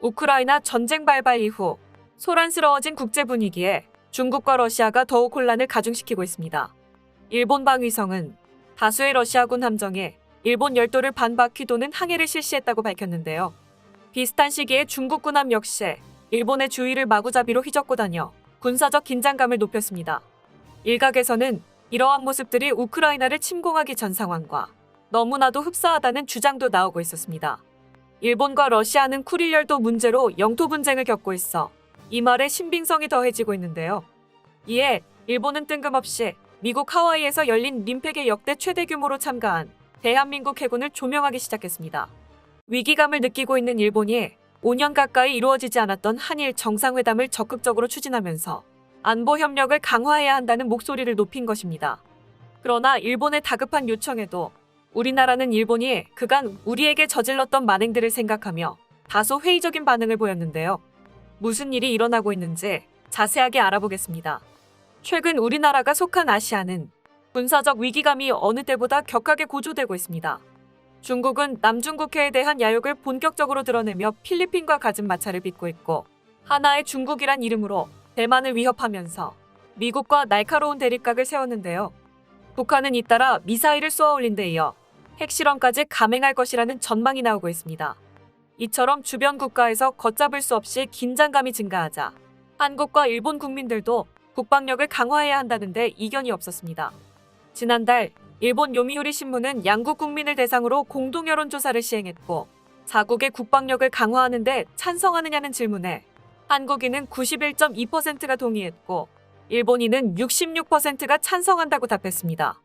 우크라이나 전쟁 발발 이후 소란스러워진 국제 분위기에 중국과 러시아가 더욱 혼란을 가중시키고 있습니다. 일본 방위성은 다수의 러시아군 함정에 일본 열도를 반 바퀴 도는 항해를 실시했다고 밝혔는데요. 비슷한 시기에 중국 군함 역시 일본의 주위를 마구잡이로 휘젓고 다녀 군사적 긴장감을 높였습니다. 일각에서는 이러한 모습들이 우크라이나를 침공하기 전 상황과 너무나도 흡사하다는 주장도 나오고 있었습니다. 일본과 러시아는 쿠릴열도 문제로 영토 분쟁을 겪고 있어 이 말에 신빙성이 더해지고 있는데요. 이에 일본은 뜬금없이 미국 하와이에서 열린 림팩에 역대 최대 규모로 참가한 대한민국 해군을 조명하기 시작했습니다. 위기감을 느끼고 있는 일본이 5년 가까이 이루어지지 않았던 한일 정상회담을 적극적으로 추진하면서 안보 협력을 강화해야 한다는 목소리를 높인 것입니다. 그러나 일본의 다급한 요청에도 우리나라는 일본이 그간 우리에게 저질렀던 만행들을 생각하며 다소 회의적인 반응을 보였는데요. 무슨 일이 일어나고 있는지 자세하게 알아보겠습니다. 최근 우리나라가 속한 아시아는 군사적 위기감이 어느 때보다 격하게 고조되고 있습니다. 중국은 남중국해에 대한 야욕을 본격적으로 드러내며 필리핀과 갖은 마찰을 빚고 있고, 하나의 중국이란 이름으로 대만을 위협하면서 미국과 날카로운 대립각을 세웠는데요. 북한은 잇따라 미사일을 쏘아올린 데 이어 핵실험까지 감행할 것이라는 전망이 나오고 있습니다. 이처럼 주변 국가에서 걷잡을 수 없이 긴장감이 증가하자 한국과 일본 국민들도 국방력을 강화해야 한다는데 이견이 없었습니다. 지난달 일본 요미우리 신문은 양국 국민을 대상으로 공동 여론조사를 시행했고, 자국의 국방력을 강화하는 데 찬성하느냐는 질문에 한국인은 91.2%가 동의했고 일본인은 66%가 찬성한다고 답했습니다.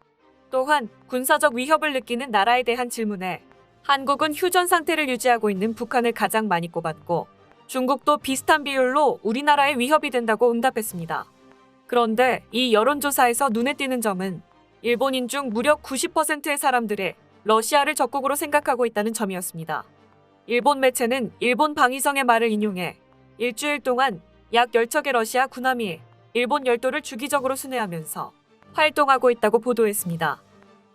또한 군사적 위협을 느끼는 나라에 대한 질문에 한국은 휴전 상태를 유지하고 있는 북한을 가장 많이 꼽았고, 중국도 비슷한 비율로 우리나라의 위협이 된다고 응답했습니다. 그런데 이 여론조사에서 눈에 띄는 점은 일본인 중 무려 90%의 사람들이 러시아를 적국으로 생각하고 있다는 점이었습니다. 일본 매체는 일본 방위성의 말을 인용해 일주일 동안 약 10척의 러시아 군함이 일본 열도를 주기적으로 순회하면서 활동하고 있다고 보도했습니다.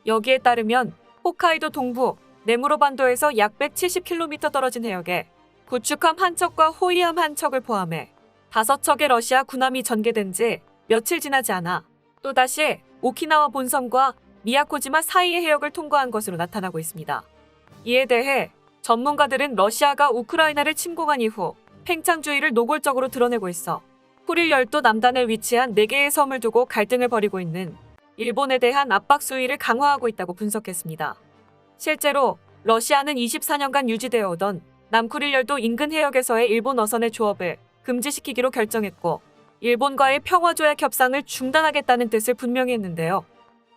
여기에 따르면 홋카이도 동부 네무로반도에서 약 170km 떨어진 해역에 구축함 한 척과 호위함 한 척을 포함해 5척의 러시아 군함이 전개된 지 며칠 지나지 않아 또다시 오키나와 본섬과 미야코지마 사이의 해역을 통과한 것으로 나타나고 있습니다. 이에 대해 전문가들은 러시아가 우크라이나를 침공한 이후 팽창주의를 노골적으로 드러내고 있어 쿠릴 열도 남단에 위치한 4개의 섬을 두고 갈등을 벌이고 있는 일본에 대한 압박 수위를 강화하고 있다고 분석했습니다. 실제로 러시아는 24년간 유지되어 오던 남쿠릴 열도 인근 해역에서의 일본 어선의 조업을 금지시키기로 결정했고, 일본과의 평화조약 협상을 중단하겠다는 뜻을 분명히 했는데요.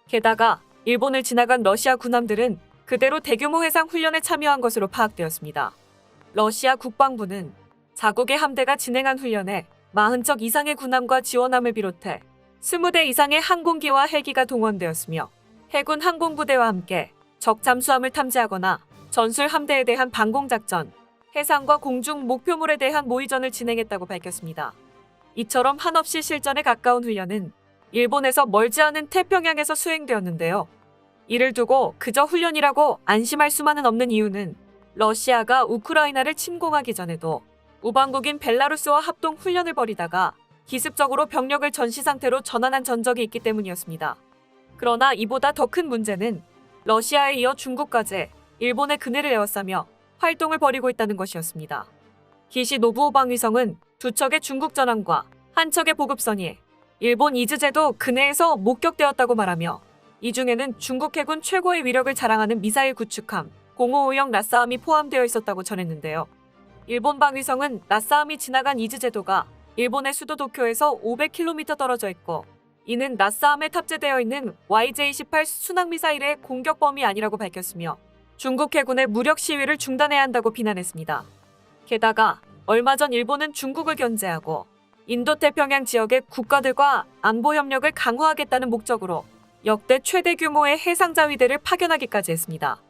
게다가 일본을 지나간 러시아 군함들은 그대로 대규모 해상 훈련에 참여한 것으로 파악되었습니다. 러시아 국방부는 자국의 함대가 진행한 훈련에 40척 이상의 군함과 지원함을 비롯해 20대 이상의 항공기와 헬기가 동원되었으며, 해군 항공부대와 함께 적 잠수함을 탐지하거나 전술 함대에 대한 방공작전, 해상과 공중 목표물에 대한 모의전을 진행했다고 밝혔습니다. 이처럼 한없이 실전에 가까운 훈련은 일본에서 멀지 않은 태평양에서 수행되었는데요. 이를 두고 그저 훈련이라고 안심할 수만은 없는 이유는 러시아가 우크라이나를 침공하기 전에도 우방국인 벨라루스와 합동 훈련을 벌이다가 기습적으로 병력을 전시 상태로 전환한 전적이 있기 때문이었습니다. 그러나 이보다 더 큰 문제는 러시아에 이어 중국까지 일본의 그네를 에워싸며 활동을 벌이고 있다는 것이었습니다. 기시 노부오 방위성은 2척의 중국 전함과 1척의 보급선이 일본 이즈제도 근해에서 목격되었다고 말하며, 이 중에는 중국 해군 최고의 위력을 자랑하는 미사일 구축함 055형 라싸함이 포함되어 있었다고 전했는데요. 일본 방위성은 라싸함이 지나간 이즈제도가 일본의 수도 도쿄에서 500km 떨어져 있고, 이는 라싸함에 탑재되어 있는 YJ-28 순항미사일의 공격 범위 아니라고 밝혔으며, 중국 해군의 무력 시위를 중단해야 한다고 비난했습니다. 게다가 얼마 전 일본은 중국을 견제하고 인도태평양 지역의 국가들과 안보 협력을 강화하겠다는 목적으로 역대 최대 규모의 해상자위대를 파견하기까지 했습니다.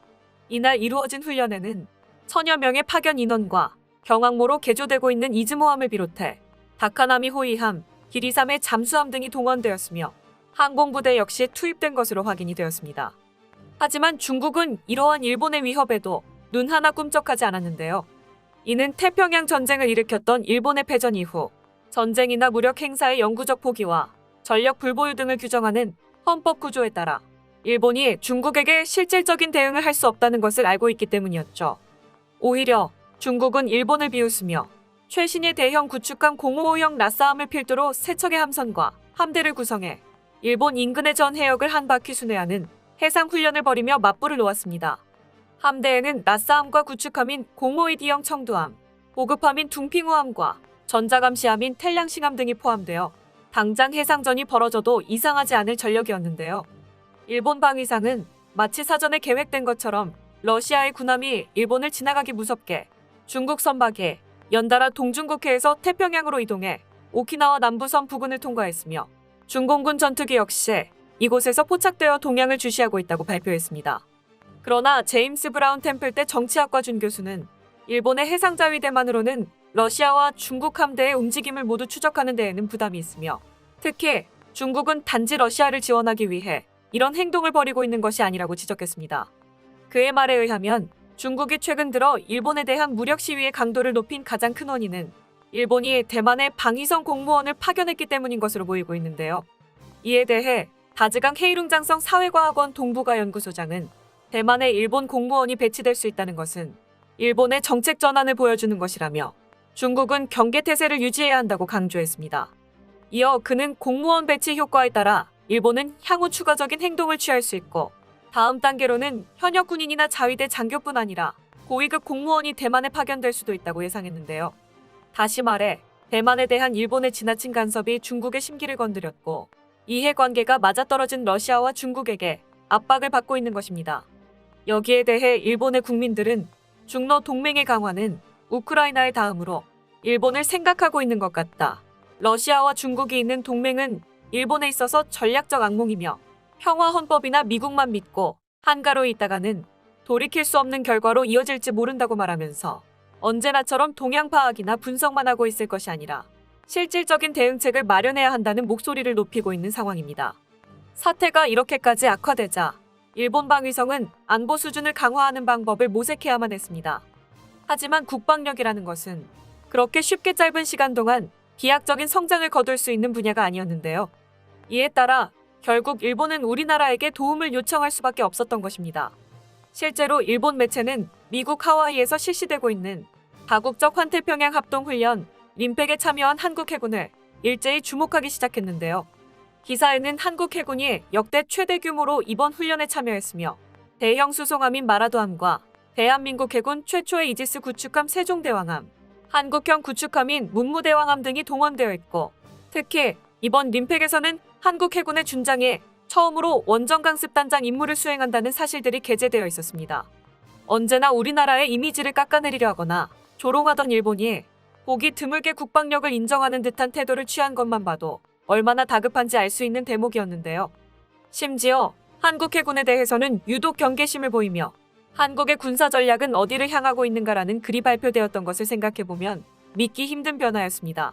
이날 이루어진 훈련에는 1000여 명의 파견 인원과 경항모로 개조되고 있는 이즈모함을 비롯해 다카나미 호위함, 기리삼의 잠수함 등이 동원되었으며, 항공부대 역시 투입된 것으로 확인이 되었습니다. 하지만 중국은 이러한 일본의 위협에도 눈 하나 꿈쩍하지 않았는데요. 이는 태평양 전쟁을 일으켰던 일본의 패전 이후 전쟁이나 무력 행사의 영구적 포기와 전력 불보유 등을 규정하는 헌법 구조에 따라 일본이 중국에게 실질적인 대응을 할 수 없다는 것을 알고 있기 때문이었죠. 오히려 중국은 일본을 비웃으며 최신의 대형 구축함 055형 라싸함을 필두로 세 척의 함선과 함대를 구성해 일본 인근의 전 해역을 한 바퀴 순회하는 해상 훈련을 벌이며 맞불을 놓았습니다. 함대에는 라싸함과 구축함인 052D형 청두함, 보급함인 둥핑우함과 전자감시함인 텔량싱함 등이 포함되어 당장 해상전이 벌어져도 이상하지 않을 전력이었는데요. 일본 방위상은 마치 사전에 계획된 것처럼 러시아의 군함이 일본을 지나가기 무섭게 중국 선박에 연달아 동중국해에서 태평양으로 이동해 오키나와 남부섬 부근을 통과했으며 중공군 전투기 역시 이곳에서 포착되어 동향을 주시하고 있다고 발표했습니다. 그러나 제임스 브라운 템플대 정치학과 준교수는 일본의 해상자위대만으로는 러시아와 중국 함대의 움직임을 모두 추적하는 데에는 부담이 있으며 특히 중국은 단지 러시아를 지원하기 위해 이런 행동을 벌이고 있는 것이 아니라고 지적했습니다. 그의 말에 의하면 중국이 최근 들어 일본에 대한 무력 시위의 강도를 높인 가장 큰 원인은 일본이 대만의 방위성 공무원을 파견했기 때문인 것으로 보이고 있는데요. 이에 대해 다즈강 헤이룽장성 사회과학원 동북아 연구소장은 대만에 일본 공무원이 배치될 수 있다는 것은 일본의 정책 전환을 보여주는 것이라며 중국은 경계태세를 유지해야 한다고 강조했습니다. 이어 그는 공무원 배치 효과에 따라 일본은 향후 추가적인 행동을 취할 수 있고 다음 단계로는 현역 군인이나 자위대 장교뿐 아니라 고위급 공무원이 대만에 파견될 수도 있다고 예상했는데요. 다시 말해 대만에 대한 일본의 지나친 간섭이 중국의 심기를 건드렸고 이해관계가 맞아떨어진 러시아와 중국에게 압박을 받고 있는 것입니다. 여기에 대해 일본의 국민들은 중러 동맹의 강화는 우크라이나의 다음으로 일본을 생각하고 있는 것 같다. 러시아와 중국이 있는 동맹은 일본에 있어서 전략적 악몽이며 평화헌법이나 미국만 믿고 한가로이 있다가는 돌이킬 수 없는 결과로 이어질지 모른다고 말하면서 언제나처럼 동향 파악이나 분석만 하고 있을 것이 아니라 실질적인 대응책을 마련해야 한다는 목소리를 높이고 있는 상황입니다. 사태가 이렇게까지 악화되자 일본 방위성은 안보 수준을 강화하는 방법을 모색해야만 했습니다. 하지만 국방력이라는 것은 그렇게 쉽게 짧은 시간 동안 비약적인 성장을 거둘 수 있는 분야가 아니었는데요. 이에 따라 결국 일본은 우리나라에게 도움을 요청할 수밖에 없었던 것입니다. 실제로 일본 매체는 미국 하와이에서 실시되고 있는 다국적 환태평양 합동훈련 림팩에 참여한 한국 해군을 일제히 주목하기 시작했는데요. 기사에는 한국 해군이 역대 최대 규모로 이번 훈련에 참여했으며 대형 수송함인 마라도함과 대한민국 해군 최초의 이지스 구축함 세종대왕함, 한국형 구축함인 문무대왕함 등이 동원되어 있고 특히 이번 림팩에서는 한국 해군의 준장에 처음으로 원정강습단장 임무를 수행한다는 사실들이 게재되어 있었습니다. 언제나 우리나라의 이미지를 깎아내리려 하거나 조롱하던 일본이 보기 드물게 국방력을 인정하는 듯한 태도를 취한 것만 봐도 얼마나 다급한지 알 수 있는 대목이었는데요. 심지어 한국 해군에 대해서는 유독 경계심을 보이며 한국의 군사 전략은 어디를 향하고 있는가라는 글이 발표되었던 것을 생각해보면 믿기 힘든 변화였습니다.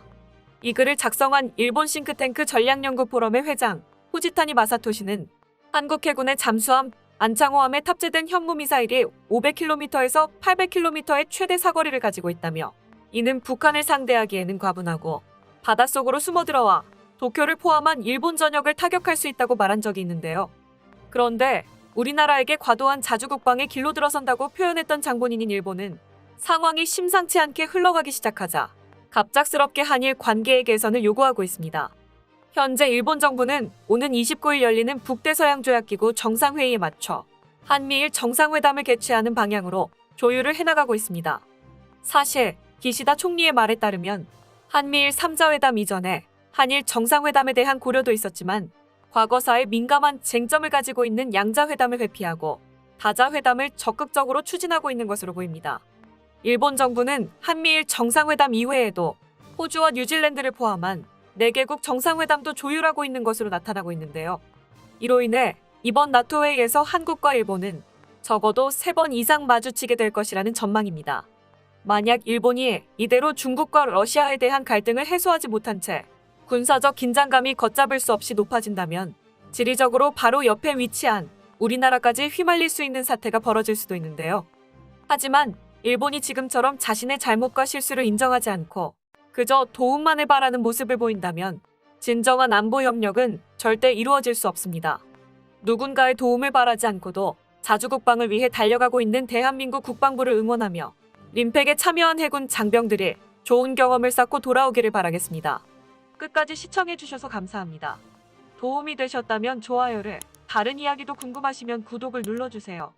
이 글을 작성한 일본 싱크탱크 전략연구 포럼의 회장 후지타니 마사토시는 한국 해군의 잠수함 안창호함에 탑재된 현무미사일이 500km에서 800km의 최대 사거리를 가지고 있다며 이는 북한을 상대하기에는 과분하고 바닷속으로 숨어들어와 도쿄를 포함한 일본 전역을 타격할 수 있다고 말한 적이 있는데요. 그런데 우리나라에게 과도한 자주국방에 길로 들어선다고 표현했던 장본인인 일본은 상황이 심상치 않게 흘러가기 시작하자 갑작스럽게 한일 관계의 개선을 요구하고 있습니다. 현재 일본 정부는 오는 29일 열리는 북대서양조약기구 정상회의에 맞춰 한미일 정상회담을 개최하는 방향으로 조율을 해나가고 있습니다. 사실 기시다 총리의 말에 따르면 한미일 3자회담 이전에 한일 정상회담에 대한 고려도 있었지만 과거사에 민감한 쟁점을 가지고 있는 양자회담을 회피하고 다자회담을 적극적으로 추진하고 있는 것으로 보입니다. 일본 정부는 한미일 정상회담 이외에도 호주와 뉴질랜드를 포함한 4개국 정상회담도 조율하고 있는 것으로 나타나고 있는데요. 이로 인해 이번 나토 회의에서 한국과 일본은 적어도 3번 이상 마주치게 될 것이라는 전망입니다. 만약 일본이 이대로 중국과 러시아에 대한 갈등을 해소하지 못한 채 군사적 긴장감이 걷잡을 수 없이 높아진다면 지리적으로 바로 옆에 위치한 우리나라까지 휘말릴 수 있는 사태가 벌어질 수도 있는데요. 하지만 일본이 지금처럼 자신의 잘못과 실수를 인정하지 않고 그저 도움만을 바라는 모습을 보인다면 진정한 안보 협력은 절대 이루어질 수 없습니다. 누군가의 도움을 바라지 않고도 자주국방을 위해 달려가고 있는 대한민국 국방부를 응원하며 림팩에 참여한 해군 장병들이 좋은 경험을 쌓고 돌아오기를 바라겠습니다. 끝까지 시청해주셔서 감사합니다. 도움이 되셨다면 좋아요를, 다른 이야기도 궁금하시면 구독을 눌러주세요.